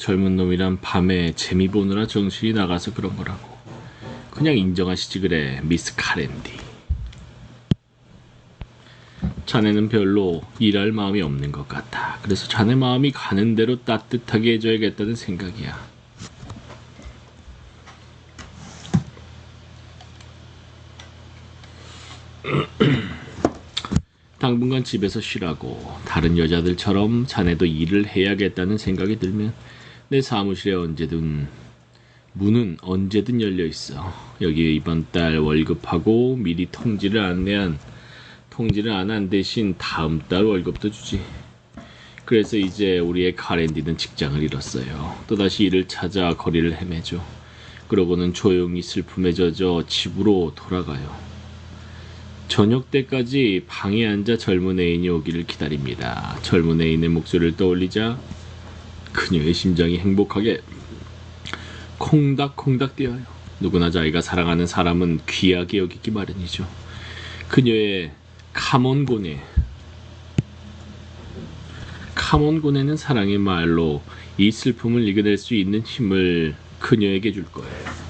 젊은 놈이란 밤에 재미 보느라 정신이 나가서 그런 거라고. 그냥 인정하시지 그래, 미스 카렌디. 자네는 별로 일할 마음이 없는 것 같아. 그래서 자네 마음이 가는 대로 따뜻하게 해줘야겠다는 생각이야. 당분간 집에서 쉬라고. 다른 여자들처럼 자네도 일을 해야겠다는 생각이 들면 내 사무실에 문은 언제든 열려 있어. 여기 이번 달 월급하고 미리 통지를 안 한 대신 다음 달 월급도 주지. 그래서 이제 우리의 카렌디는 직장을 잃었어요. 또다시 일을 찾아 거리를 헤매죠. 그러고는 조용히 슬픔에 젖어 집으로 돌아가요. 저녁 때까지 방에 앉아 젊은 애인이 오기를 기다립니다. 젊은 애인의 목소리를 떠올리자 그녀의 심장이 행복하게 콩닥콩닥 뛰어요. 누구나 자기가 사랑하는 사람은 귀하게 여기기 마련이죠. 그녀의 카몬고네는 사랑의 말로 이 슬픔을 이겨낼 수 있는 힘을 그녀에게 줄 거예요.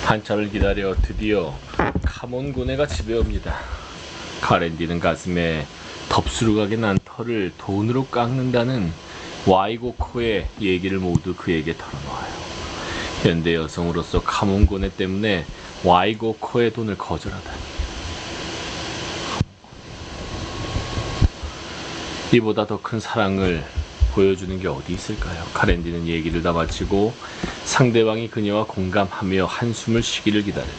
한참을 기다려 드디어 카몬고네가 집에 옵니다. 카렌디는 가슴에 덥수룩하게 난 털을 돈으로 깎는다는 와이고코의 얘기를 모두 그에게 털어놓아요. 현대 여성으로서 카몬고네 때문에 와이고코의 돈을 거절하다니. 이보다 더 큰 사랑을 보여주는 게 어디 있을까요? 카렌디는 얘기를 다 마치고 상대방이 그녀와 공감하며 한숨을 쉬기를 기다려요.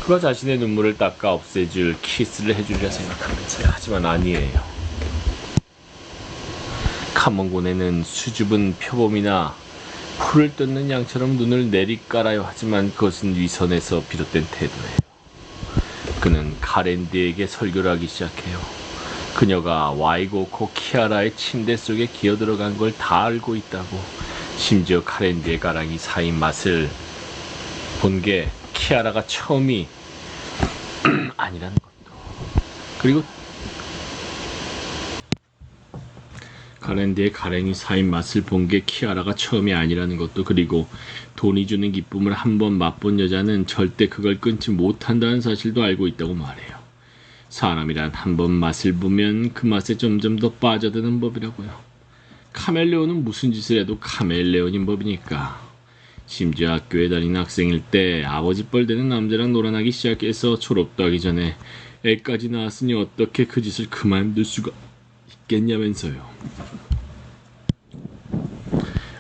그가 자신의 눈물을 닦아 없애줄 키스를 해주려 생각하면서요. 하지만 아니에요. 카몬고네는 수줍은 표범이나 풀을 뜯는 양처럼 눈을 내리깔아요. 하지만 그것은 위선에서 비롯된 태도예요. 그는 카렌디에게 설교를 하기 시작해요. 그녀가 와이고코 키아라의 침대 속에 기어들어간 걸 다 알고 있다고. 심지어 카렌디의 가랑이 사인 맛을 본 게 키아라가 처음이 아니라는 것도. 그리고 카렌디의 가랑이 사인 맛을 본 게 키아라가 처음이 아니라는 것도. 그리고 돈이 주는 기쁨을 한번 맛본 여자는 절대 그걸 끊지 못한다는 사실도 알고 있다고 말해요. 사람이란 한번 맛을 보면 그 맛에 점점 더 빠져드는 법이라고요. 카멜레온은 무슨 짓을 해도 카멜레온인 법이니까. 심지어 학교에 다니는 학생일 때 아버지 뻘 되는 남자랑 놀아나기 시작해서 졸업도 하기 전에 애까지 낳았으니 어떻게 그 짓을 그만둘 수가 있겠냐면서요.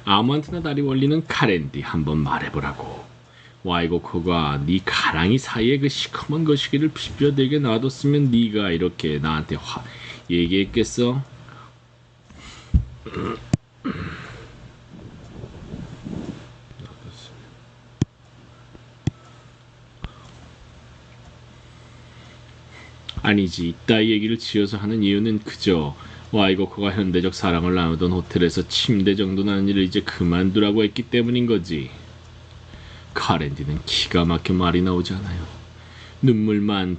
아무한테나 다리 벌리는 카렌디, 한번 말해보라고. 와이고코가 네 가랑이 사이에 그 시커먼 거시기를 비벼대게 놔뒀으면 네가 이렇게 나한테 얘기했겠어? 아니지, 이따위 얘기를 지어서 하는 이유는 그저 와이고코가 현대적 사랑을 나누던 호텔에서 침대 정도 나는 일을 이제 그만두라고 했기 때문인 거지. 카렌디는 기가 막혀 말이 나오지 않아요. 눈물만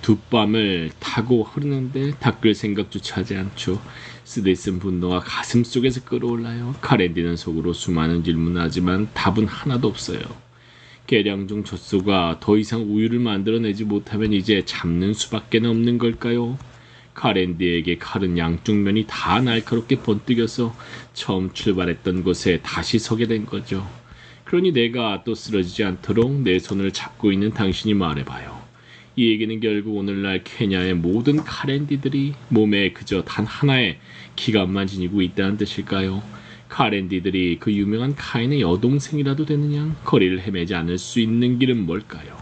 두 뺨을 타고 흐르는데 닦을 생각조차 하지 않죠. 쓰디쓴 분노가 가슴 속에서 끓어올라요. 카렌디는 속으로 수많은 질문을 하지만 답은 하나도 없어요. 계량 중 젖소가 더 이상 우유를 만들어내지 못하면 이제 잡는 수밖에 없는 걸까요? 카렌디에게 칼은 양쪽 면이 다 날카롭게 번뜩여서 처음 출발했던 곳에 다시 서게 된 거죠. 그러니 내가 또 쓰러지지 않도록 내 손을 잡고 있는 당신이 말해봐요. 이 얘기는 결국 오늘날 케냐의 모든 카렌디들이 몸에 그저 단 하나의 기관만 지니고 있다는 뜻일까요? 카렌디들이 그 유명한 카인의 여동생이라도 되느냐? 거리를 헤매지 않을 수 있는 길은 뭘까요?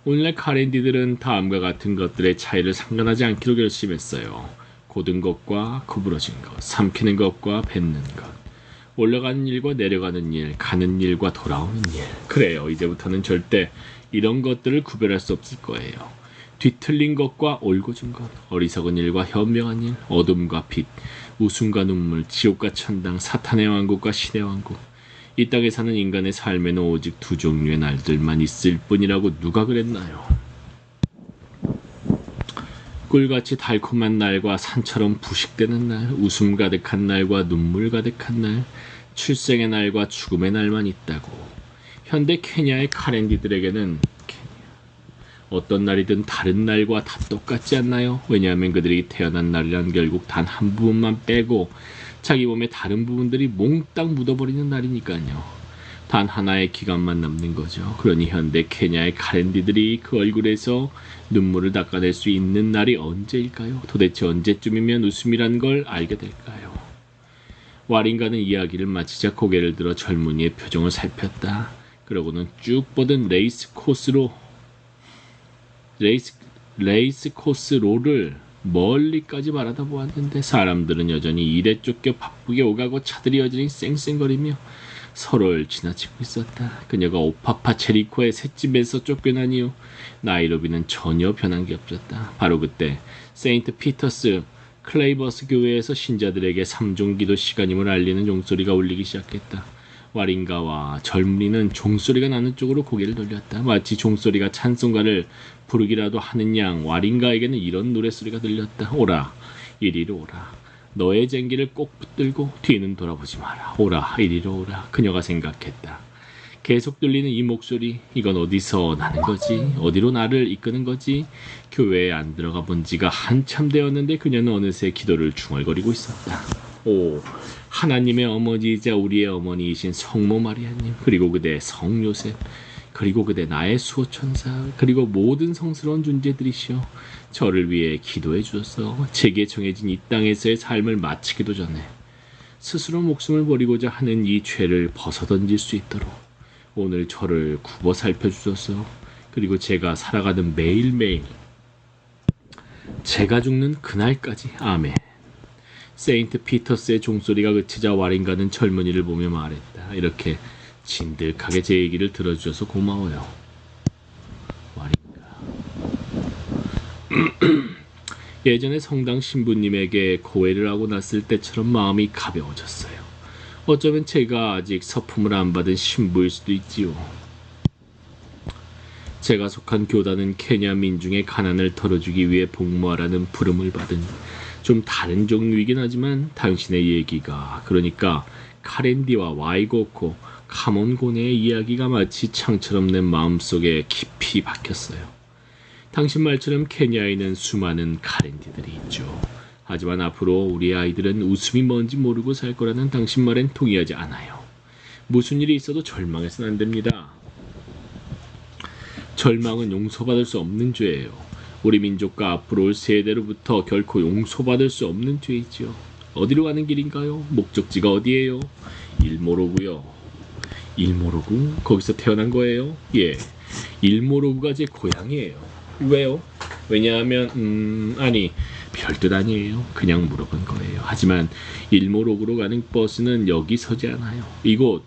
오늘날 카렌디들은 다음과 같은 것들의 차이를 상관하지 않기로 결심했어요. 고든 것과 구부러진 것, 삼키는 것과 뱉는 것. 올라가는 일과 내려가는 일, 가는 일과 돌아오는 일. 그래요. 이제부터는 절대 이런 것들을 구별할 수 없을 거예요. 뒤틀린 것과 옳고준 것, 어리석은 일과 현명한 일, 어둠과 빛, 웃음과 눈물, 지옥과 천당, 사탄의 왕국과 신의 왕국. 이 땅에 사는 인간의 삶에는 오직 두 종류의 날들만 있을 뿐이라고 누가 그랬나요? 꿀같이 달콤한 날과 산처럼 부식되는 날, 웃음 가득한 날과 눈물 가득한 날, 출생의 날과 죽음의 날만 있다고. 현대 케냐의 카렌디들에게는 어떤 날이든 다른 날과 다 똑같지 않나요? 왜냐하면 그들이 태어난 날이란 결국 단 한 부분만 빼고 자기 몸의 다른 부분들이 몽땅 묻어버리는 날이니까요. 단 하나의 기간만 남는 거죠. 그러니 현대 케냐의 카렌디들이 그 얼굴에서 눈물을 닦아낼 수 있는 날이 언제일까요? 도대체 언제쯤이면 웃음이란 걸 알게 될까요? 와린가는 이야기를 마치자 고개를 들어 젊은이의 표정을 살폈다. 그러고는 쭉 뻗은 레이스 코스로를 멀리까지 바라다 보았는데 사람들은 여전히 일에 쫓겨 바쁘게 오가고 차들이 여전히 쌩쌩거리며 서로를 지나치고 있었다. 그녀가 오파파 체리코의 셋집에서 쫓겨난 이후 나이로비는 전혀 변한 게 없었다. 바로 그때 세인트 피터스 클레이버스 교회에서 신자들에게 3종 기도 시간임을 알리는 종소리가 울리기 시작했다. 와린가와 젊은이는 종소리가 나는 쪽으로 고개를 돌렸다. 마치 종소리가 찬송가를 부르기라도 하는 양 와린가에게는 이런 노랫소리가 들렸다. 오라, 이리로 오라. 너의 쟁기를 꼭 붙들고 뒤는 돌아보지 마라. 오라, 이리로 오라. 그녀가 생각했다. 계속 들리는 이 목소리, 이건 어디서 나는 거지? 어디로 나를 이끄는 거지? 교회에 안 들어가 본 지가 한참 되었는데 그녀는 어느새 기도를 중얼거리고 있었다. 오, 하나님의 어머니이자 우리의 어머니이신 성모 마리아님, 그리고 그대 성요셉, 그리고 그대 나의 수호천사, 그리고 모든 성스러운 존재들이시여, 저를 위해 기도해 주소서. 제게 정해진 이 땅에서의 삶을 마치기도 전에 스스로 목숨을 버리고자 하는 이 죄를 벗어던질 수 있도록 오늘 저를 굽어 살펴주소서. 그리고 제가 살아가는 매일매일, 제가 죽는 그날까지. 아멘. 세인트 피터스의 종소리가 그치자 와린가는 젊은이를 보며 말했다. 이렇게 진득하게 제 얘기를 들어주셔서 고마워요. 와린가. 예전에 성당 신부님에게 고해를 하고 났을 때처럼 마음이 가벼워졌어요. 어쩌면 제가 아직 서품을 안 받은 신부일 수도 있지요. 제가 속한 교단은 케냐 민중의 가난을 덜어주기 위해 복무하라는 부름을 받은 좀 다른 종류이긴 하지만 당신의 얘기가, 그러니까 카렌디와 와이고코, 카몬고네의 이야기가 마치 창처럼 내 마음속에 깊이 박혔어요. 당신 말처럼 케냐에는 수많은 카렌디들이 있죠. 하지만 앞으로 우리 아이들은 웃음이 뭔지 모르고 살 거라는 당신 말엔 동의하지 않아요. 무슨 일이 있어도 절망해서는 안 됩니다. 절망은 용서받을 수 없는 죄예요. 우리 민족과 앞으로 올 세대로부터 결코 용서받을 수 없는 죄이지요. 어디로 가는 길인가요? 목적지가 어디예요? 일모로구요. 일모로구? 거기서 태어난 거예요? 예. 일모로구가 제 고향이에요. 왜요? 왜냐하면 아니, 별뜻 아니에요. 그냥 물어본 거예요. 하지만 일모로구로 가는 버스는 여기 서지 않아요. 이곳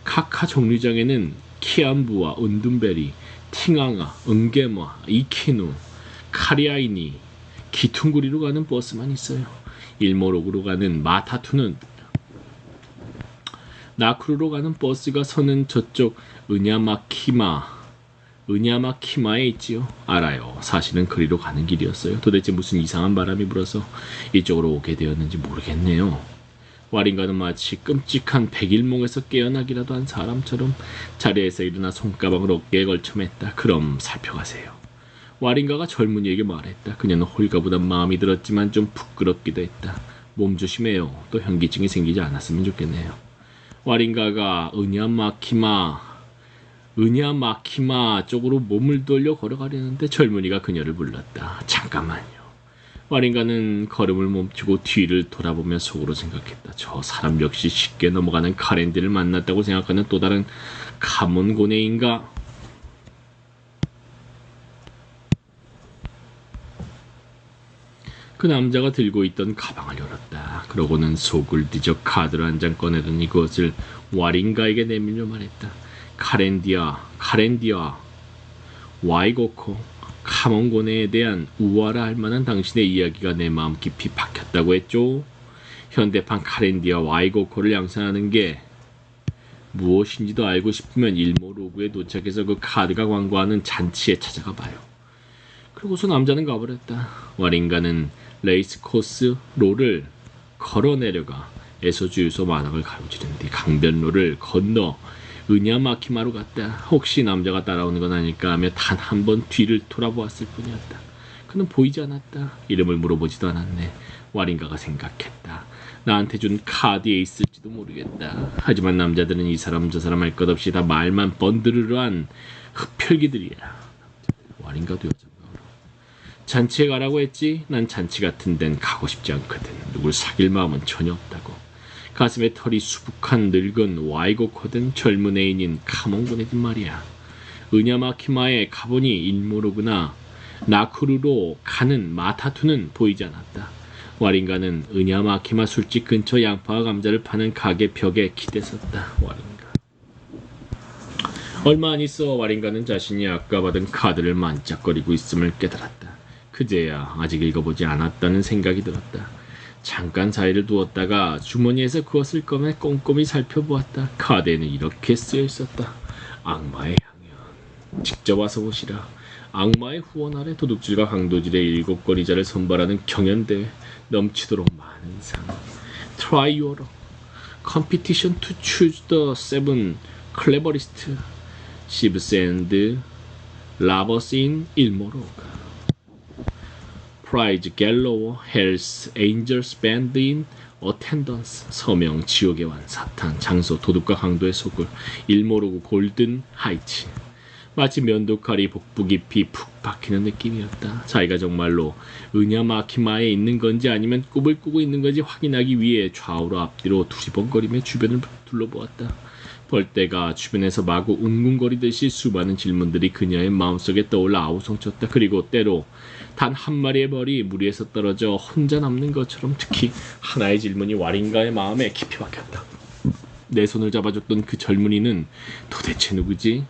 카카 정류장에는 키안부와 은둔베리, 팅앙아, 은게마, 이키누, 카리아이니, 기퉁구리로 가는 버스만 있어요. 일모로구로 가는 마타투는, 나쿠루로 가는 버스가 서는 저쪽 은야마키마에 있지요. 알아요. 사실은 그리로 가는 길이었어요. 도대체 무슨 이상한 바람이 불어서 이쪽으로 오게 되었는지 모르겠네요. 와린가는 마치 끔찍한 백일몽에서 깨어나기라도 한 사람처럼 자리에서 일어나 손가방을 어깨에 걸쳐 맸다. 그럼 살펴가세요. 와린가가 젊은이에게 말했다. 그녀는 홀가분한 마음이 들었지만 좀 부끄럽기도 했다. 몸 조심해요. 또 현기증이 생기지 않았으면 좋겠네요. 와린가가 은야마키마 쪽으로 몸을 돌려 걸어가려는데 젊은이가 그녀를 불렀다. 잠깐만요. 와린가는 걸음을 멈추고 뒤를 돌아보며 속으로 생각했다. 저 사람 역시 쉽게 넘어가는 카렌디를 만났다고 생각하는 또 다른 카몬고네인가? 그 남자가 들고 있던 가방을 열었다. 그러고는 속을 뒤져 카드를 한 장 꺼내더니 그것을 와링가에게 내밀며 말했다. 카렌디아, 와이고코, 카몬고네에 대한 우아라 할 만한 당신의 이야기가 내 마음 깊이 박혔다고 했죠. 현대판 카렌디아 와이고코를 양산하는 게 무엇인지도 알고 싶으면 일모 로그에 도착해서 그 카드가 광고하는 잔치에 찾아가 봐요. 그러고서 남자는 가버렸다. 와링가는 레이스코스 로를 걸어 내려가 에소주유소 마당을 가로지른 뒤 강변로를 건너 은야마키마로 갔다. 혹시 남자가 따라오는 건 아닐까 하며 단 한 번 뒤를 돌아보았을 뿐이었다. 그는 보이지 않았다. 이름을 물어보지도 않았네. 와링가가 생각했다. 나한테 준 카드에 있을지도 모르겠다. 하지만 남자들은 이 사람 저 사람 할 것 없이 다 말만 번드르르한 흡혈귀들이야. 와링가도 여잔가? 잔치에 가라고 했지? 난 잔치 같은 데는 가고 싶지 않거든. 누굴 사귈 마음은 전혀 없다고. 가슴에 털이 수북한 늙은 와이고코든 젊은 애인인 카몬고네든 말이야. 은야마키마에 가보니 일모로구나. 나쿠루로 가는 마타투는 보이지 않았다. 와링가는 은야마키마 술집 근처 양파와 감자를 파는 가게 벽에 기대섰다. 와링가. 얼마 안 있어 와링가는 자신이 아까 받은 카드를 만짝거리고 있음을 깨달았다. 그제야 아직 읽어보지 않았다는 생각이 들었다. 잠깐 사이를 두었다가 주머니에서 그것을 꺼내 꼼꼼히 살펴보았다. 카드에는 이렇게 쓰여 있었다. 악마의 향연. 직접 와서 보시라. 악마의 후원 아래 도둑질과 강도질의 7권이자를 선발하는 경연대회. 넘치도록 많은 상. Try your competition to choose the 7 cleverest ships and lovers in 일모로가. 프라이즈 갤로워 헬스 엔젤스 밴드 인 어텐던스. 서명 지옥의 완 사탄. 장소 도둑과 강도의 소굴. 일모로그 골든 하이츠. 마치 면도칼이 복부 깊이 푹 박히는 느낌이었다. 자기가 정말로 은야마키마에 있는 건지 아니면 꿈을 꾸고 있는 건지 확인하기 위해 좌우로 앞뒤로 두리번거리며 주변을 둘러보았다. 벌떼가 주변에서 마구 웅웅거리듯이 수많은 질문들이 그녀의 마음속에 떠올라 아우성쳤다. 그리고 때로 단 한 마리의 벌이 무리에서 떨어져 혼자 남는 것처럼 특히 하나의 질문이 와링가의 마음에 깊이 박혔다. 내 손을 잡아줬던 그 젊은이는 도대체 누구지?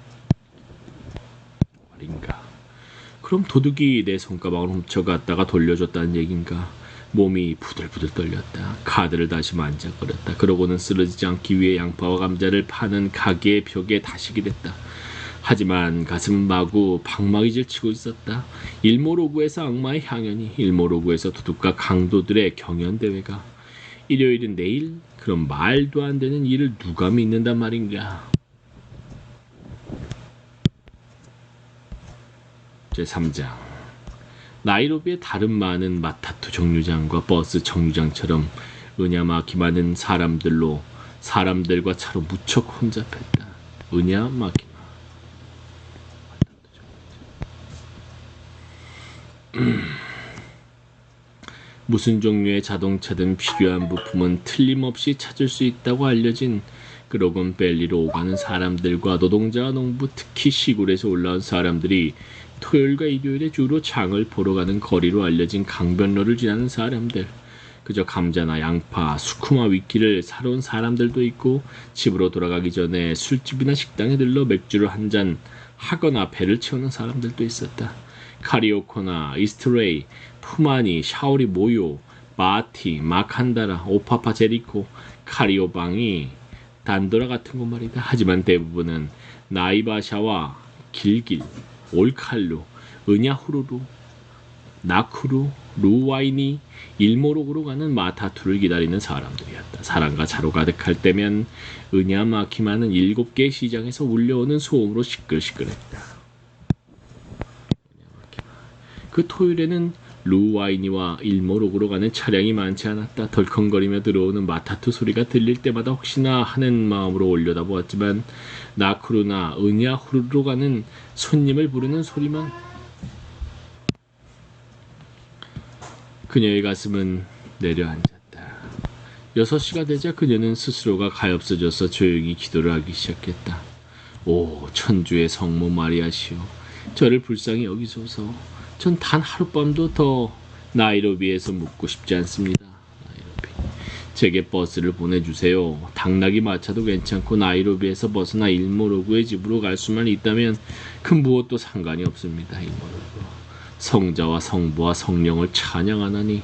와링가. 그럼 도둑이 내 손가방을 훔쳐갔다가 돌려줬다는 얘긴가? 몸이 부들부들 떨렸다. 카드를 다시 만져거렸다. 그러고는 쓰러지지 않기 위해 양파와 감자를 파는 가게의 벽에 다시 기댔다. 하지만 가슴은 마구 방망이질 치고 있었다. 일모로구에서 악마의 향연이, 일모로구에서 도둑과 강도들의 경연대회가. 일요일은 내일? 그럼 말도 안 되는 일을 누가 믿는단 말인가? 제3장. 나이로비의 다른 많은 마타투 정류장과 버스 정류장처럼 은야마키마는 사람들과 차로 무척 혼잡했다. 은야마키마. 무슨 종류의 자동차든 필요한 부품은 틀림없이 찾을 수 있다고 알려진 그로건 밸리로 오가는 사람들과 노동자와 농부, 특히 시골에서 올라온 사람들이 토요일과 일요일에 주로 장을 보러 가는 거리로 알려진 강변로를 지나는 사람들. 그저 감자나 양파, 수쿠마 위키를 사러 온 사람들도 있고 집으로 돌아가기 전에 술집이나 식당에 들러 맥주를 한 잔 하거나 배를 채우는 사람들도 있었다. 카리오코나 이스트레이, 푸마니, 샤오리 모요, 마티, 마칸다라, 오파파 제리코, 카리오방이 단도라 같은 곳 말이다. 하지만 대부분은 나이바샤와 길길, 올칼루, 은야후루루, 나쿠루, 루와이니, 일모록으로 가는 마타투를 기다리는 사람들이었다. 사람과 차로 가득할 때면 은야마키마는 7개의 시장에서 울려오는 소음으로 시끌시끌했다. 그 토요일에는 루와이니와 일모록으로 가는 차량이 많지 않았다. 덜컹거리며 들어오는 마타투 소리가 들릴 때마다 혹시나 하는 마음으로 올려다보았지만 나쿠루나 은야후루로 가는 손님을 부르는 소리만. 그녀의 가슴은 내려앉았다. 6시가 되자 그녀는 스스로가 가엾어져서 조용히 기도를 하기 시작했다. 오, 천주의 성모 마리아시오, 저를 불쌍히 여기소서. 전 단 하룻밤도 더 나이로비에서 묵고 싶지 않습니다. 나이로비. 제게 버스를 보내주세요. 당나귀 마차도 괜찮고 나이로비에서 벗어나 일모로그의 집으로 갈 수만 있다면 그 무엇도 상관이 없습니다. 일모로그. 성자와 성부와 성령을 찬양하나니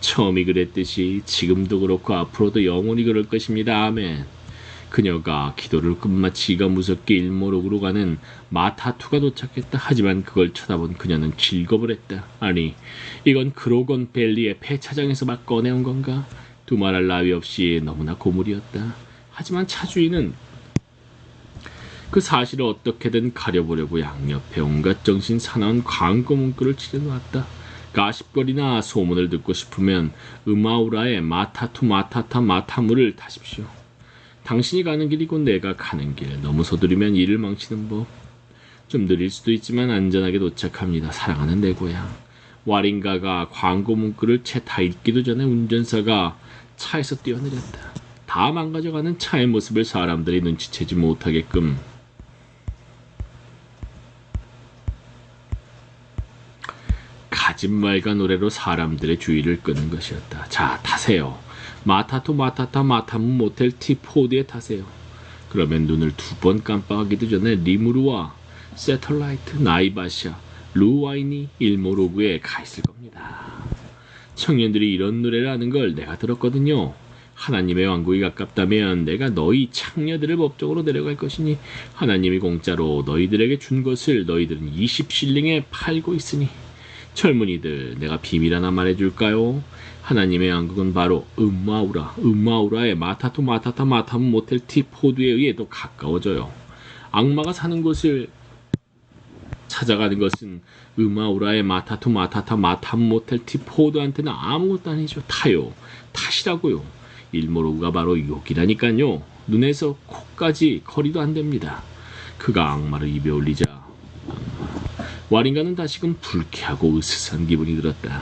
처음이 그랬듯이 지금도 그렇고 앞으로도 영원히 그럴 것입니다. 아멘. 그녀가 기도를 끝마치기가 무섭게 일모록으로 가는 마타투가 도착했다. 하지만 그걸 쳐다본 그녀는 길겁을 했다. 아니, 이건 크로건 밸리의 폐차장에서 막 꺼내온 건가? 두말할 나위 없이 너무나 고물이었다. 하지만 차주인은 그 사실을 어떻게든 가려보려고 양옆에 온갖 정신 사나운 광고 문구를 칠해놓았다. 가십거리나 소문을 듣고 싶으면 음아우라의 마타투 마타타 마타무를 타십시오. 당신이 가는 길이고 내가 가는 길. 너무 서두르면 일을 망치는 법. 좀 느릴 수도 있지만 안전하게 도착합니다. 사랑하는 내 고향. 와링가가 광고 문구를 채 다 읽기도 전에 운전사가 차에서 뛰어내렸다. 다 망가져가는 차의 모습을 사람들이 눈치채지 못하게끔 가짓말과 노래로 사람들의 주의를 끄는 것이었다. 자, 타세요. 마타투 마타타 마타무 모텔 T4D에 타세요. 그러면 눈을 두 번 깜빡하기도 전에 리무르와 세털라이트, 나이바샤, 루와인이 일모로그에 가 있을 겁니다. 청년들이 이런 노래를 하는 걸 내가 들었거든요. 하나님의 왕국이 가깝다면 내가 너희 창녀들을 법적으로 내려갈 것이니 하나님이 공짜로 너희들에게 준 것을 너희들은 20실링에 팔고 있으니 젊은이들, 내가 비밀 하나 말해줄까요? 하나님의 왕국은 바로 음마우라의 마타투 마타타 마타무 모텔 T4D에 의해 더 가까워져요. 악마가 사는 곳을 찾아가는 것은 음마우라의 마타투 마타타 마타무 모텔 T4D한테는 아무것도 아니죠. 타시라고요. 일모로그가 바로 욕이라니까요. 눈에서 코까지 거리도 안 됩니다. 그가 악마를 입에 올리자 와링가는 다시금 불쾌하고 으스스한 기분이 들었다.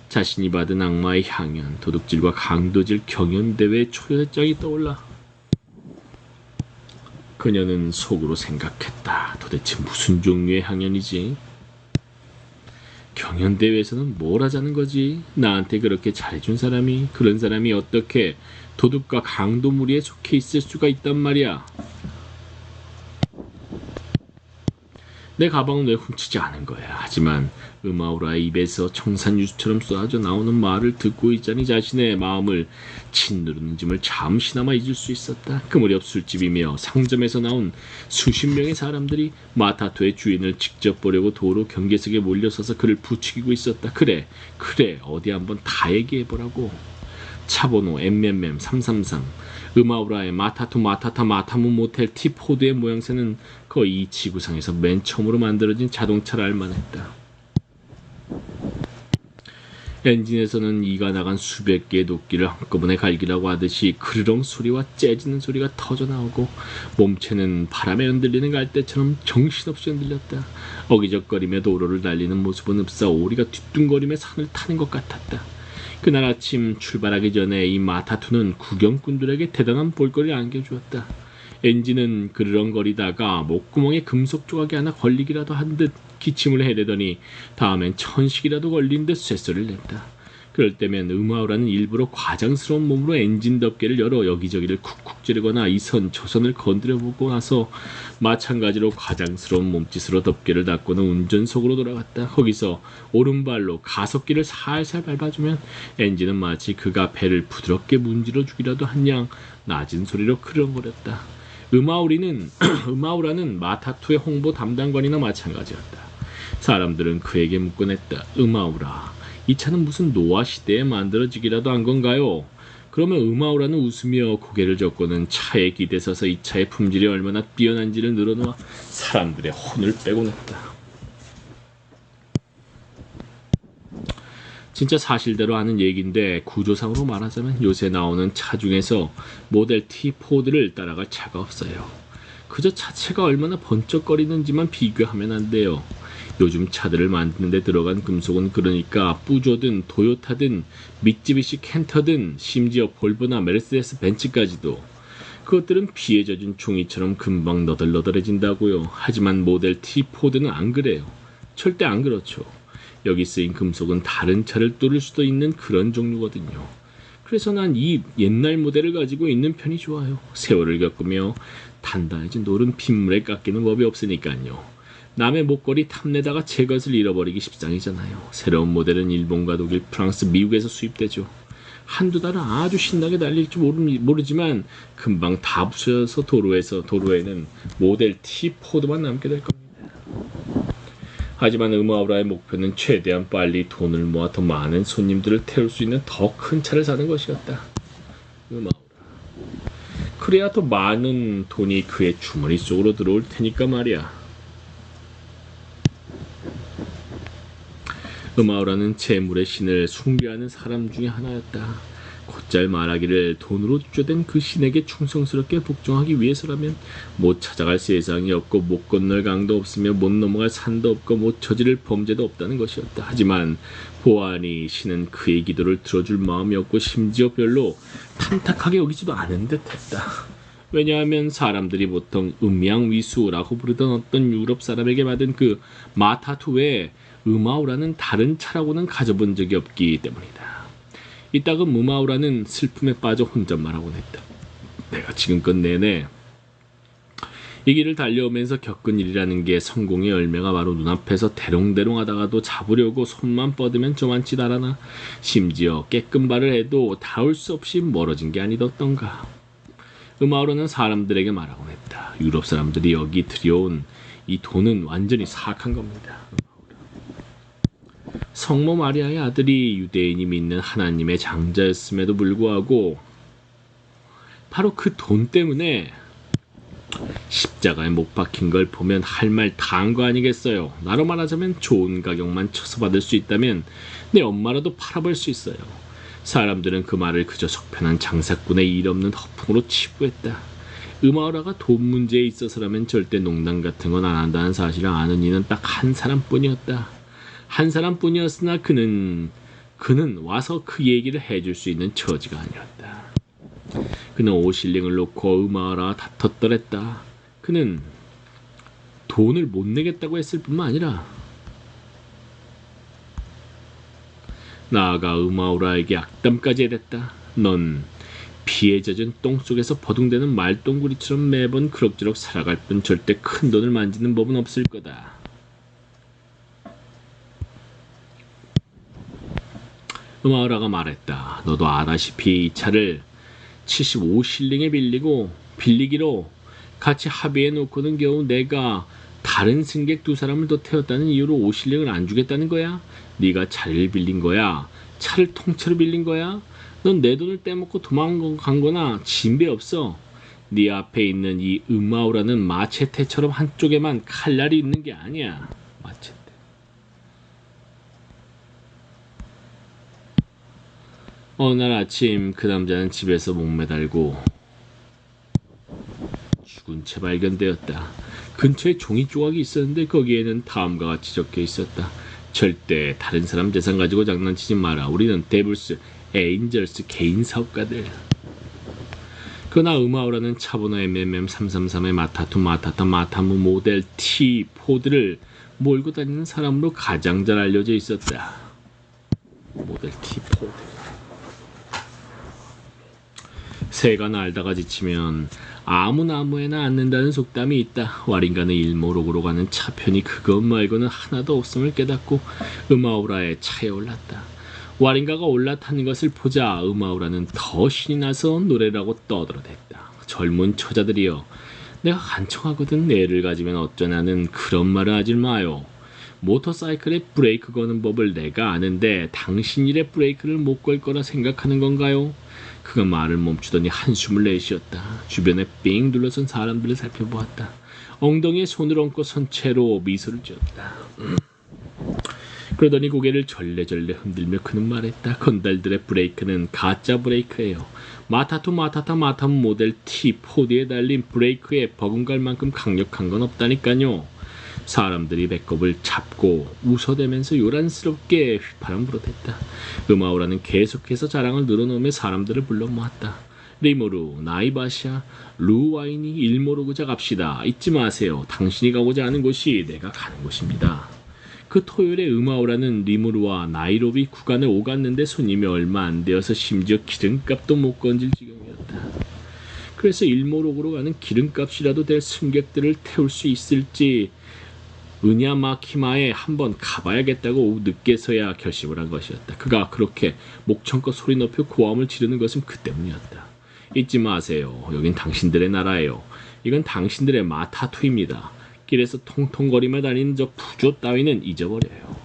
자신이 받은 악마의 향연, 도둑질과 강도질 경연대회의 초대장이 떠올라 그녀는 속으로 생각했다. 도대체 무슨 종류의 향연이지? 경연대회에서는 뭘 하자는 거지? 나한테 그렇게 잘해준 사람이, 그런 사람이 어떻게 도둑과 강도 무리에 속해 있을 수가 있단 말이야. 내 가방은 왜 훔치지 않은 거야. 하지만 음아우라의 입에서 청산유수처럼 쏟아져 나오는 말을 듣고 있자니 자신의 마음을 짓누르는 짐을 잠시나마 잊을 수 있었다. 그 무렵 술집이며 상점에서 나온 수십 명의 사람들이 마타투의 주인을 직접 보려고 도로 경계석에 몰려서서 그를 부추기고 있었다. 그래 어디 한번 다 얘기해보라고. 차번호 엠멤 333 음아우라의 마타투 마타타 마타무 모텔 T4D의 모양새는 거의 이 지구상에서 맨 처음으로 만들어진 자동차를 알만했다. 엔진에서는 이가 나간 수백 개의 도끼를 한꺼번에 갈기라고 하듯이 크르렁 소리와 째지는 소리가 터져나오고 몸체는 바람에 흔들리는 갈대처럼 정신없이 흔들렸다. 어기적거리며 도로를 달리는 모습은 흡사 오리가 뒤뚱거리며 산을 타는 것 같았다. 그날 아침 출발하기 전에 이 마타투는 구경꾼들에게 대단한 볼거리를 안겨주었다. 엔진은 그르렁거리다가 목구멍에 금속 조각이 하나 걸리기라도 한 듯 기침을 해대더니 다음엔 천식이라도 걸린 듯 쇳소리를 냈다. 그럴 때면 음아우라는 일부러 과장스러운 몸으로 엔진 덮개를 열어 여기저기를 쿡쿡 찌르거나 이 선 저 선을 건드려보고 나서 마찬가지로 과장스러운 몸짓으로 덮개를 닫고는 운전석으로 돌아갔다. 거기서 오른발로 가속기를 살살 밟아주면 엔진은 마치 그가 배를 부드럽게 문질러 주기라도 한 양 낮은 소리로 크렁거렸다. 음아우라는 마타투의 홍보 담당관이나 마찬가지였다. 사람들은 그에게 묻곤 했다. 음아우라, 이 차는 무슨 노아 시대에 만들어지기라도 한 건가요? 그러면 음아우라는 웃으며 고개를 젓고는 차에 기대서서 이 차의 품질이 얼마나 뛰어난지를 늘어놓아 사람들의 혼을 빼곤 했다. 진짜 사실대로 하는 얘기인데 구조상으로 말하자면 요새 나오는 차 중에서 모델 T4D를 따라갈 차가 없어요. 그저 차체가 얼마나 번쩍거리는지만 비교하면 안 돼요. 요즘 차들을 만드는 데 들어간 금속은 그러니까 뿌조든 도요타든 미쯔비시 캔터든 심지어 볼보나 메르세데스 벤츠까지도 그것들은 피에 젖은 종이처럼 금방 너덜너덜해진다고요. 하지만 모델 T4D는 안 그래요. 절대 안 그렇죠. 여기 쓰인 금속은 다른 차를 뚫을 수도 있는 그런 종류거든요. 그래서 난 이 옛날 모델을 가지고 있는 편이 좋아요. 세월을 겪으며 단단해진 돌은 빗물에 깎이는 법이 없으니까요. 남의 목걸이 탐내다가 제 것을 잃어버리기 십상이잖아요. 새로운 모델은 일본과 독일, 프랑스, 미국에서 수입되죠. 한두 달은 아주 신나게 달릴지 모르지만 금방 다 부서져서 도로에는 모델 T 포드만 남게 될 겁니다. 하지만 음아우라의 목표는 최대한 빨리 돈을 모아 더 많은 손님들을 태울 수 있는 더 큰 차를 사는 것이었다. 음아우라. 그래야 더 많은 돈이 그의 주머니 속으로 들어올 테니까 말이야. 음아우라는 재물의 신을 숭배하는 사람 중에 하나였다. 곧잘 말하기를 돈으로 주된 그 신에게 충성스럽게 복종하기 위해서라면 못 찾아갈 세상이 없고 못 건널 강도 없으며 못 넘어갈 산도 없고 못 저지를 범죄도 없다는 것이었다. 하지만 보아하니 신은 그의 기도를 들어줄 마음이 없고 심지어 별로 탐탁하게 여기지도 않은 듯했다. 왜냐하면 사람들이 보통 음양위수라고 부르던 어떤 유럽 사람에게 받은 그 마타투 외에 음아우라는 다른 차라고는 가져본 적이 없기 때문이다. 이따금 음아우라는 슬픔에 빠져 혼잣말하곤 했다. 내가 지금껏 내내 이 길을 달려오면서 겪은 일이라는 게 성공의 열매가 바로 눈앞에서 대롱대롱 하다가도 잡으려고 손만 뻗으면 저만치 달아나 심지어 깨끗발을 해도 닿을 수 없이 멀어진 게 아니었던가. 음아우라는 사람들에게 말하곤 했다. 유럽 사람들이 여기 들여온 이 돈은 완전히 사악한 겁니다. 성모 마리아의 아들이 유대인이 믿는 하나님의 장자였음에도 불구하고 바로 그 돈 때문에 십자가에 못 박힌 걸 보면 할 말 다 한 거 아니겠어요. 나로 말하자면 좋은 가격만 쳐서 받을 수 있다면 내 엄마라도 팔아볼 수 있어요. 사람들은 그 말을 그저 속편한 장사꾼의 일 없는 허풍으로 치부했다. 음아우라가 돈 문제에 있어서라면 절대 농담 같은 건 안 한다는 사실을 아는 이는 딱 한 사람뿐이었다. 한 사람뿐이었으나 그는 와서 그 얘기를 해줄 수 있는 처지가 아니었다. 그는 5실링을 놓고 음아우라와 다퉜더랬다. 그는 돈을 못 내겠다고 했을 뿐만 아니라 나아가 음아우라에게 악담까지 해댔다. 넌 피에 젖은 똥 속에서 버둥대는 말똥구리처럼 매번 그럭저럭 살아갈 뿐 절대 큰 돈을 만지는 법은 없을 거다. 음아우라가 말했다. 너도 알다시피 이 차를 75실링에 빌리기로 같이 합의해 놓고는 겨우 내가 다른 승객 2사람을 더 태웠다는 이유로 5실링을 안 주겠다는 거야? 네가 차를 빌린 거야? 차를 통째로 빌린 거야? 넌 내 돈을 떼먹고 도망간 거나 진배 없어. 네 앞에 있는 이 음아우라는 마체테처럼 한쪽에만 칼날이 있는 게 아니야. 마체테. 어느 날 아침 그 남자는 집에서 목매달고 죽은 채 발견되었다. 근처에 종이 조각이 있었는데 거기에는 다음과 같이 적혀 있었다. 절대 다른 사람 재산 가지고 장난치지 마라. 우리는 데블스, 에인절스 개인 사업가들. 그러나 음아우라는 차번호 MMM333의 마타무 모델 T 포드를 몰고 다니는 사람으로 가장 잘 알려져 있었다. 모델 T 포드. 새가 날다가 지치면 아무나무에나 앉는다는 속담이 있다. 와린가는 일모록으로 가는 차편이 그것 말고는 하나도 없음을 깨닫고 음아우라의 차에 올랐다. 와린가가 올라타는 것을 보자 음아우라는 더 신이 나서 노래라고 떠들어댔다. 젊은 처자들이여, 내가 간청하거든 애를 가지면 어쩌냐는 그런 말을 하질 마요. 모터사이클에 브레이크 거는 법을 내가 아는데 당신 일에 브레이크를 못 걸 거라 생각하는 건가요? 그가 말을 멈추더니 한숨을 내쉬었다. 주변에 삥 둘러선 사람들을 살펴보았다. 엉덩이에 손을 얹고 선 채로 미소를 지었다. 그러더니 고개를 절레절레 흔들며 그는 말했다. 건달들의 브레이크는 가짜 브레이크예요. 마타무 모델 T 포드에 달린 브레이크에 버금갈 만큼 강력한 건 없다니까요. 사람들이 배꼽을 잡고 웃어대면서 요란스럽게 휘파람 불어댔다. 음아우라는 계속해서 자랑을 늘어놓으며 사람들을 불러 모았다. 리모루, 나이바샤, 루와인이 일모르고자 갑시다. 잊지 마세요. 당신이 가고자 하는 곳이 내가 가는 곳입니다. 그 토요일에 음아오라는 리무르와 나이로비 구간을 오갔는데 손님이 얼마 안 되어서 심지어 기름값도 못 건질 지경이었다. 그래서 일모록으로 가는 기름값이라도 될 승객들을 태울 수 있을지 은야마키마에 한번 가봐야겠다고 오후 늦게서야 결심을 한 것이었다. 그가 그렇게 목청껏 소리 높여 고함을 지르는 것은 그 때문이었다. 잊지 마세요. 여긴 당신들의 나라예요. 이건 당신들의 마타투입니다. 길에서 통통거리며 다니는 저 푸조 따위는 잊어버려요.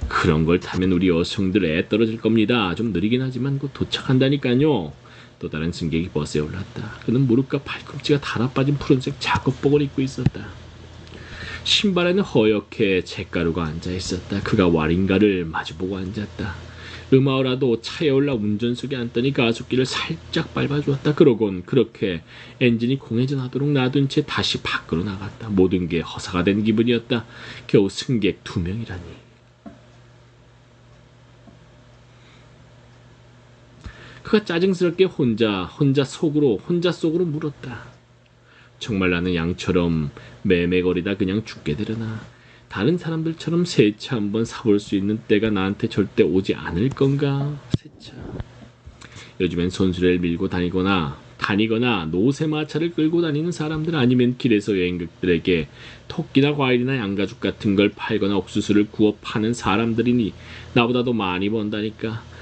그런 걸 타면 우리 여성들 애 떨어질 겁니다. 좀 느리긴 하지만 곧 도착한다니까요. 또 다른 승객이 버스에 올랐다. 그는 무릎과 팔꿈치가 달아빠진 푸른색 작업복을 입고 있었다. 신발에는 허옇게 잿가루가 앉아있었다. 그가 와린가를 마주보고 앉았다. 음아오라도 차에 올라 운전석에 앉더니 가속기를 살짝 밟아주었다. 그러곤 그렇게 엔진이 공회전하도록 놔둔 채 다시 밖으로 나갔다. 모든 게 허사가 된 기분이었다. 겨우 승객 2명이라니. 그가 짜증스럽게 혼자 속으로 물었다. 정말 나는 양처럼 매매거리다 그냥 죽게 되려나. 다른 사람들처럼 새 차 한번 사볼 수 있는 때가 나한테 절대 오지 않을 건가. 새 차. 요즘엔 손수레를 밀고 다니거나 노새마차를 끌고 다니는 사람들, 아니면 길에서 여행객들에게 토끼나 과일이나 양가죽 같은 걸 팔거나 옥수수를 구워 파는 사람들이니 나보다도 많이 번다니까.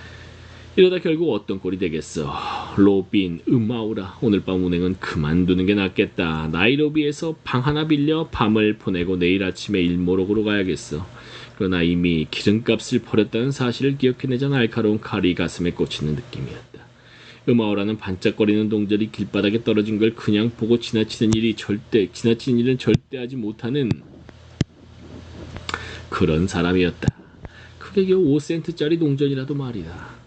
이러다 결국 어떤 꼴이 되겠어. 로빈, 음아오라, 오늘 밤 운행은 그만두는 게 낫겠다. 나이로비에서 방 하나 빌려 밤을 보내고 내일 아침에 일모록으로 가야겠어. 그러나 이미 기름값을 버렸다는 사실을 기억해내자 날카로운 칼이 가슴에 꽂히는 느낌이었다. 음아오라는 반짝거리는 동절이 길바닥에 떨어진 걸 그냥 보고 지나치는 일은 절대 하지 못하는 그런 사람이었다. 그게 겨우 5센트짜리 동전이라도 말이다.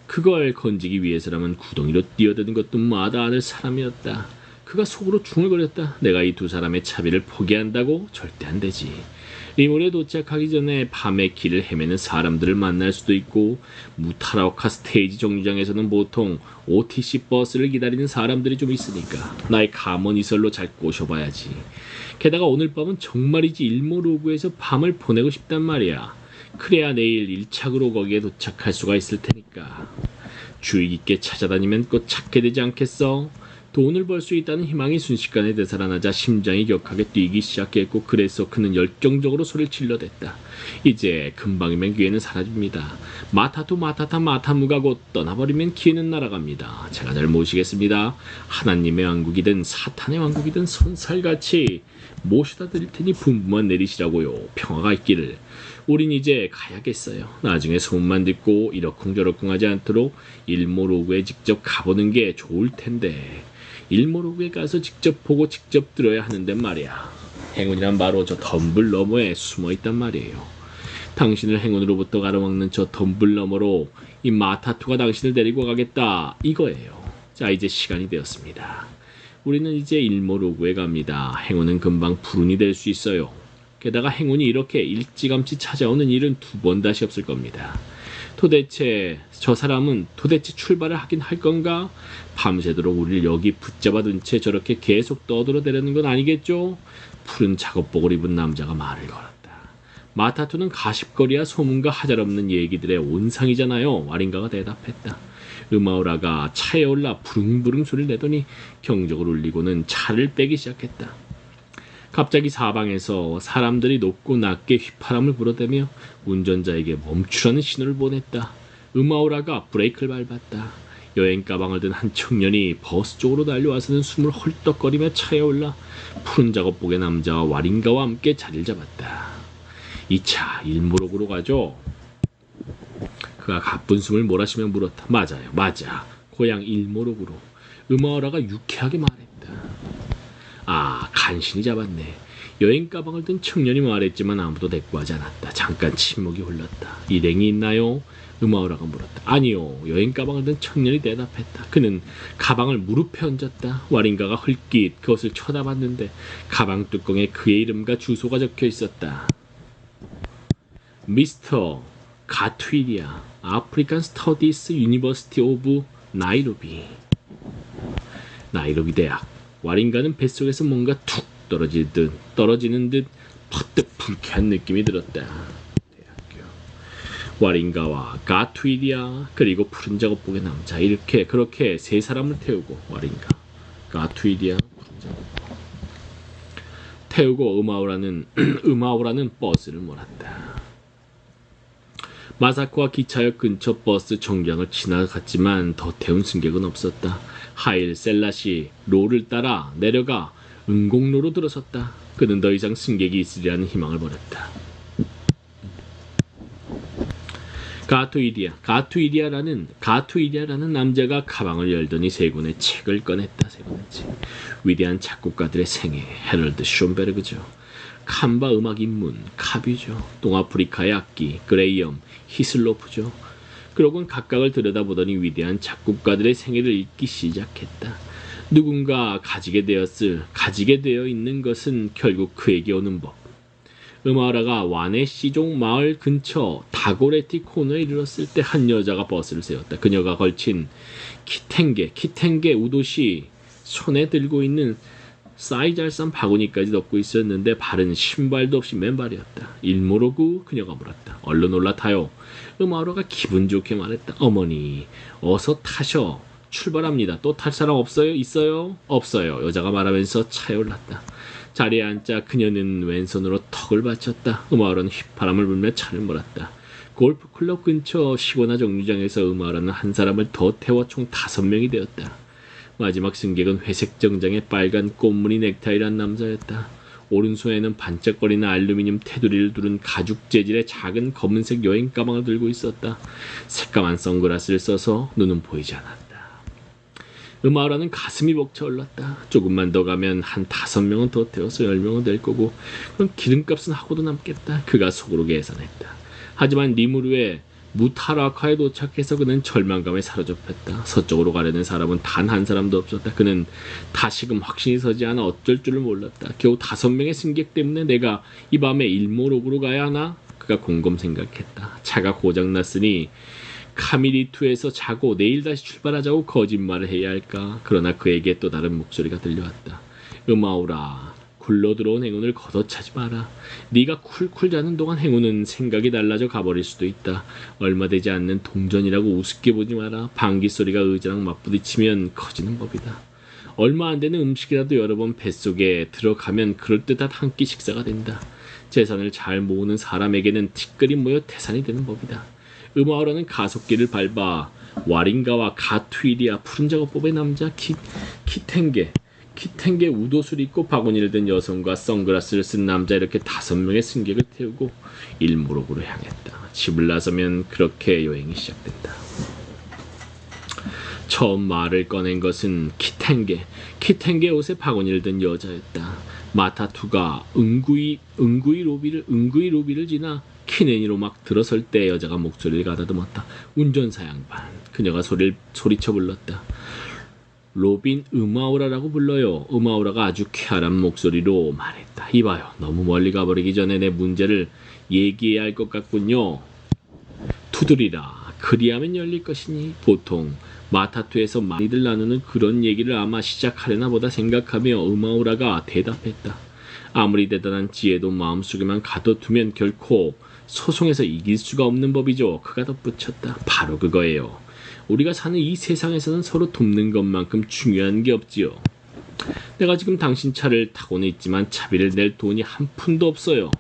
그걸 건지기 위해서라면 구덩이로 뛰어드는 것도 마다 않을 사람이었다. 그가 속으로 중얼거렸다. 내가 이 두 사람의 차비를 포기한다고? 절대 안 되지. 리몰에 도착하기 전에 밤에 길을 헤매는 사람들을 만날 수도 있고, 무타라오카 스테이지 정류장에서는 보통 OTC 버스를 기다리는 사람들이 좀 있으니까 나의 감언 이설로 잘 꼬셔봐야지. 게다가 오늘 밤은 정말이지 일모로구에서 밤을 보내고 싶단 말이야. 그래야 내일 1착으로 거기에 도착할 수가 있을 테니까. 주의 깊게 찾아다니면 꼭 찾게 되지 않겠어? 돈을 벌 수 있다는 희망이 순식간에 되살아나자 심장이 격하게 뛰기 시작했고, 그래서 그는 열정적으로 소리를 질러댔다. 이제 금방이면 기회는 사라집니다. 마타무가 곧 떠나버리면 기회는 날아갑니다. 제가 잘 모시겠습니다. 하나님의 왕국이든 사탄의 왕국이든 손살같이 모셔다 드릴 테니 분부만 내리시라고요. 평화가 있기를. 우린 이제 가야겠어요. 나중에 소문만 듣고 이러쿵저러쿵 하지 않도록 일모로구에 직접 가보는 게 좋을 텐데. 일모로구에 가서 직접 보고 직접 들어야 하는데 말이야. 행운이란 바로 저 덤불 너머에 숨어있단 말이에요. 당신을 행운으로부터 가로막는 저 덤불 너머로 이 마타투가 당신을 데리고 가겠다, 이거예요. 자, 이제 시간이 되었습니다. 우리는 이제 일모로구에 갑니다. 행운은 금방 불운이 될 수 있어요. 게다가 행운이 이렇게 일찌감치 찾아오는 일은 2번 다시 없을 겁니다. 도대체 저 사람은 출발을 하긴 할 건가? 밤새도록 우리를 여기 붙잡아둔 채 저렇게 계속 떠들어대려는 건 아니겠죠? 푸른 작업복을 입은 남자가 말을 걸었다. 마타투는 가십거리야 소문과 하잘없는 얘기들의 온상이잖아요. 와린가가 대답했다. 음아오라가 차에 올라 부릉부릉 소리를 내더니 경적을 울리고는 차를 빼기 시작했다. 갑자기 사방에서 사람들이 높고 낮게 휘파람을 불어대며 운전자에게 멈추라는 신호를 보냈다. 음아오라가 브레이크를 밟았다. 여행 가방을 든 한 청년이 버스 쪽으로 달려와서는 숨을 헐떡거리며 차에 올라 푸른 작업복의 남자와 와린가와 함께 자리를 잡았다. 이 차 일모록으로 가죠? 그가 가쁜 숨을 몰아쉬며 물었다. 맞아요, 맞아. 고향 일모록으로. 음아오라가 유쾌하게 말했다. 아, 간신히 잡았네. 여행 가방을 든 청년이 말했지만 아무도 대꾸하지 않았다. 잠깐 침묵이 흘렀다. 일행이 있나요? 음아오라가 물었다. 아니요. 여행 가방을 든 청년이 대답했다. 그는 가방을 무릎에 얹었다. 와린가가 흘낏 그것을 쳐다봤는데 가방 뚜껑에 그의 이름과 주소가 적혀 있었다. 미스터 가투이리아, 아프리칸 스터디스 유니버시티 오브 나이로비. 나이로비 대학. 와린가는 뱃속에서 뭔가 툭 떨어지는 듯 퍼뜩 불쾌한 느낌이 들었다. 대학교. 와린가와 가투이디아 그리고 푸른 작업복의 남자 이렇게 그렇게 세 사람을 태우고 와린가, 가투이디아, 푸른 작업복 태우고 음아오라는 버스를 몰았다. 마사코와 기차역 근처 버스 정류장을 지나갔지만 더 태운 승객은 없었다. 하일 셀라시 로를 따라 내려가 은공로로 들어섰다. 그는 더 이상 승객이 있으리라는 희망을 버렸다. 가투이디아라는 남자가 가방을 열더니 세 권의 책을 꺼냈다. 세 권의 책. 위대한 작곡가들의 생애, 헤럴드 숀베르그죠. 캄바 음악 입문, 카뷰죠. 동아프리카의 악기, 그레이엄, 히슬로프죠. 그러곤 각각을 들여다보더니 위대한 작곡가들의 생애를 읽기 시작했다. 누군가 가지게 되어 있는 것은 결국 그에게 오는 법. 음아라가 와네 시종 마을 근처 다고레티 코너에 이르렀을 때 한 여자가 버스를 세웠다. 그녀가 걸친 키텐게 우도시 손에 들고 있는 싸이잘산 바구니까지 덮고 있었는데 발은 신발도 없이 맨발이었다. 일모르고 그녀가 물었다. 얼른 올라타요. 음아라가 기분 좋게 말했다. 어머니, 어서 타셔. 출발합니다. 또 탈 사람 없어요? 있어요? 없어요. 여자가 말하면서 차에 올랐다. 자리에 앉자 그녀는 왼손으로 턱을 받쳤다. 음아라는 휘파람을 불며 차를 몰았다. 골프클럽 근처 시고나 정류장에서 음아라는 한 사람을 더 태워 총 5명이 되었다. 마지막 승객은 회색 정장에 빨간 꽃무늬 넥타이란 남자였다. 오른손에는 반짝거리는 알루미늄 테두리를 두른 가죽 재질의 작은 검은색 여행 가방을 들고 있었다. 새까만 선글라스를 써서 눈은 보이지 않았다. 음아라는 가슴이 벅차올랐다. 조금만 더 가면 한 5명은 더 태워서 10명은 될 거고 그럼 기름값은 하고도 남겠다. 그가 속으로 계산했다. 하지만 리무르의 무타라카에 도착해서 그는 절망감에 사로잡혔다. 서쪽으로 가려는 사람은 단 한 사람도 없었다. 그는 다시금 확신이 서지 않아 어쩔 줄을 몰랐다. 겨우 5명의 승객 때문에 내가 이 밤에 일모록으로 가야 하나? 그가 곰곰 생각했다. 차가 고장났으니 카미리투에서 자고 내일 다시 출발하자고 거짓말을 해야 할까? 그러나 그에게 또 다른 목소리가 들려왔다. 음아오라, 굴러들어온 행운을 걷어차지 마라. 네가 쿨쿨 자는 동안 행운은 생각이 달라져 가버릴 수도 있다. 얼마 되지 않는 동전이라고 우습게 보지 마라. 방귀 소리가 의자랑 맞부딪히면 커지는 법이다. 얼마 안 되는 음식이라도 여러 번 뱃속에 들어가면 그럴듯한 한 끼 식사가 된다. 재산을 잘 모으는 사람에게는 티끌이 모여 태산이 되는 법이다. 음아오라는 가속기를 밟아 와린가와 가투이리아 푸른 작업법의 남자 키텐게 우도수를 입고 바구니를 든 여성과 선글라스를 쓴 남자 이렇게 5명의 승객을 태우고 일모록으로 향했다. 집을 나서면 그렇게 여행이 시작된다. 처음 말을 꺼낸 것은 키텐게 옷에 바구니를 든 여자였다. 마타투가 응구이 로비를 지나 키네니로 막 들어설 때 여자가 목소리를 가다듬었다. 운전사 양반. 그녀가 소리쳐 불렀다. 로빈 음아오라라고 불러요. 음아오라가 아주 쾌활한 목소리로 말했다. 이봐요. 너무 멀리 가버리기 전에 내 문제를 얘기해야 할 것 같군요. 두드리라. 그리하면 열릴 것이니. 보통 마타투에서 많이들 나누는 그런 얘기를 아마 시작하려나 보다 생각하며 음아오라가 대답했다. 아무리 대단한 지혜도 마음속에만 가둬두면 결코 소송에서 이길 수가 없는 법이죠. 그가 덧붙였다. 바로 그거예요. 우리가 사는 이 세상에서는 서로 돕는 것만큼 중요한 게 없지요. 내가 지금 당신 차를 타고는 있지만 차비를 낼 돈이 한 푼도 없어요.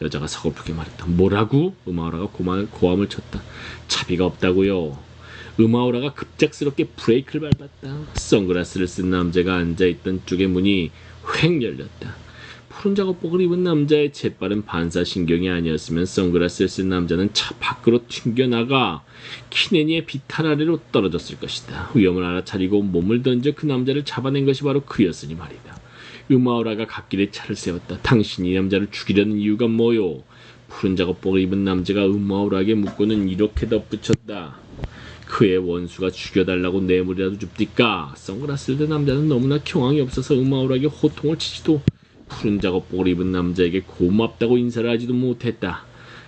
여자가 서글프게 말했다. 뭐라고? 음아오라가 고함을 쳤다. 차비가 없다고요. 음아오라가 급작스럽게 브레이크를 밟았다. 선글라스를 쓴 남자가 앉아있던 쪽의 문이 획 열렸다. 푸른 작업복을 입은 남자의 재빠른 반사신경이 아니었으면 선글라스를 쓴 남자는 차 밖으로 튕겨나가 키네니의 비탈 아래로 떨어졌을 것이다. 위험을 알아차리고 몸을 던져 그 남자를 잡아낸 것이 바로 그였으니 말이다. 음아오라가 갓길에 차를 세웠다. 당신이 이 남자를 죽이려는 이유가 뭐요? 푸른 작업복을 입은 남자가 음아오라에게 묻고는 이렇게 덧붙였다. 그의 원수가 죽여달라고 뇌물이라도 줍디까? 선글라스를 든 남자는 너무나 경황이 없어서 음아오라에게 호통을 치지도 푸른 작업복을 입은 남자에게 고맙다고 인사를 하지도 못했다.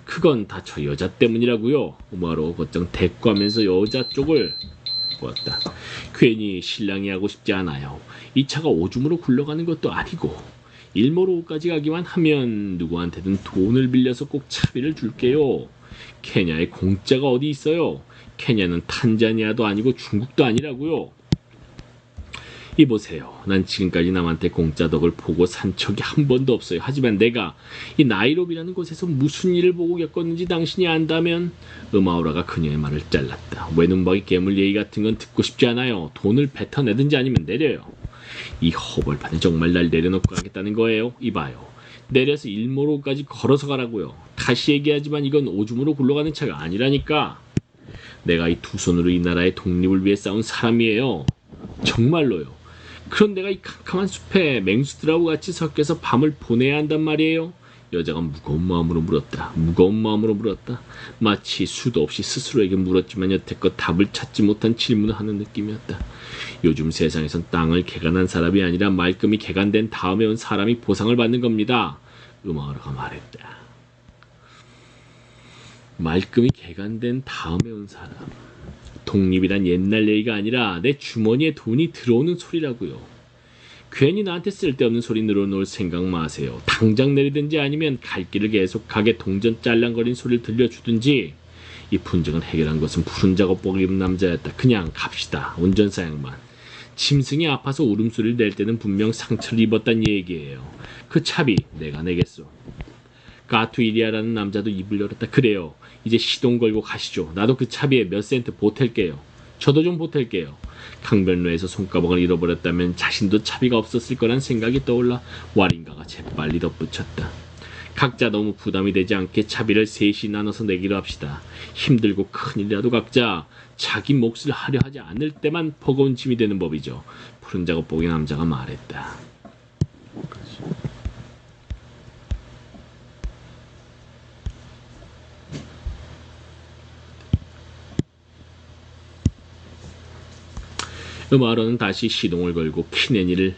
그건 다 저 여자 때문이라고요. 음아오라가 곧장 대꾸하면서 여자 쪽을 보았다. 괜히 신랑이 하고 싶지 않아요. 이 차가 오줌으로 굴러가는 것도 아니고 일모로까지 가기만 하면 누구한테든 돈을 빌려서 꼭 차비를 줄게요. 케냐에 공짜가 어디 있어요? 케냐는 탄자니아도 아니고 중국도 아니라고요. 이보세요. 난 지금까지 남한테 공짜 덕을 보고 산 적이 한 번도 없어요. 하지만 내가 이 나이로비라는 곳에서 무슨 일을 보고 겪었는지 당신이 안다면. 음아우라가 그녀의 말을 잘랐다. 외눈박이 괴물 얘기 같은 건 듣고 싶지 않아요. 돈을 뱉어내든지 아니면 내려요. 이 허벌판에 정말 날 내려놓고 가겠다는 거예요? 이봐요. 내려서 일모로까지 걸어서 가라고요. 다시 얘기하지만 이건 오줌으로 굴러가는 차가 아니라니까. 내가 이 두 손으로 이 나라의 독립을 위해 싸운 사람이에요. 정말로요. 그런 내가 이 캄캄한 숲에 맹수들하고 같이 섞여서 밤을 보내야 한단 말이에요. 여자가 무거운 마음으로 물었다. 무거운 마음으로 물었다. 마치 수도 없이 스스로에게 물었지만 여태껏 답을 찾지 못한 질문을 하는 느낌이었다. 요즘 세상에선 땅을 개간한 사람이 아니라 말끔히 개간된 다음에 온 사람이 보상을 받는 겁니다. 음아우라가 말했다. 말끔히 개간된 다음에 온 사람. 독립이란 옛날 얘기가 아니라 내 주머니에 돈이 들어오는 소리라고요. 괜히 나한테 쓸데없는 소리 늘어놓을 생각 마세요. 당장 내리든지 아니면 갈 길을 계속 가게 동전 짤랑거린 소리를 들려주든지. 이 분쟁을 해결한 것은 푸른 작업복 입은 남자였다. 그냥 갑시다. 운전사 양반. 짐승이 아파서 울음소리를 낼 때는 분명 상처를 입었단 얘기예요. 그 차비 내가 내겠소. 까투이리아라는 남자도 입을 열었다. 그래요. 이제 시동 걸고 가시죠. 나도 그 차비에 몇 센트 보탤게요. 저도 좀 보탤게요. 강변로에서 손가락을 잃어버렸다면 자신도 차비가 없었을 거란 생각이 떠올라 와린가가 재빨리 덧붙였다. 각자 너무 부담이 되지 않게 차비를 셋이 나눠서 내기로 합시다. 힘들고 큰일이라도 각자 자기 몫을 하려 하지 않을 때만 버거운 짐이 되는 법이죠. 푸른 작업복의 남자가 말했다. 음아우라는 다시 시동을 걸고 키네니를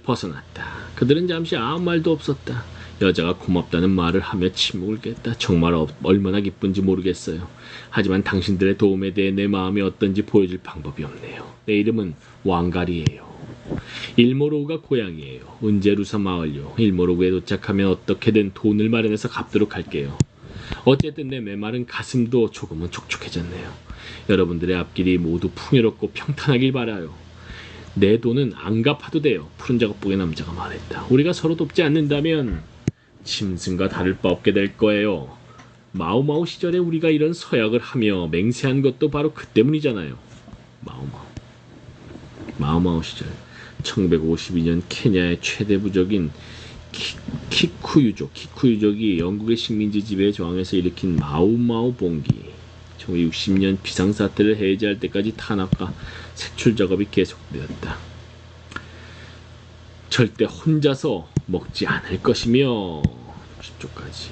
벗어났다. 그들은 잠시 아무 말도 없었다. 여자가 고맙다는 말을 하며 침묵을 깼다. 정말 얼마나 기쁜지 모르겠어요. 하지만 당신들의 도움에 대해 내 마음이 어떤지 보여줄 방법이 없네요. 내 이름은 왕가리예요. 일모로우가 고향이에요. 은제루사 마을요. 일모로우에 도착하면 어떻게든 돈을 마련해서 갚도록 할게요. 어쨌든 내 메마른 가슴도 조금은 촉촉해졌네요. 여러분들의 앞길이 모두 풍요롭고 평탄하길 바라요. 내 돈은 안 갚아도 돼요. 푸른 작업복의 남자가 말했다. 우리가 서로 돕지 않는다면 짐승과 다를 바 없게 될 거예요. 마오마오 시절에 우리가 이런 서약을 하며 맹세한 것도 바로 그 때문이잖아요. 마오마오 시절 1952년 케냐의 최대 부족인 키쿠유족이 영국의 식민지 지배에 저항해서 일으킨 마오마오 봉기. 1960년 비상사태를 해제할 때까지 탄압과 색출 작업이 계속되었다. 절대 혼자서 먹지 않을 것이며 60조까지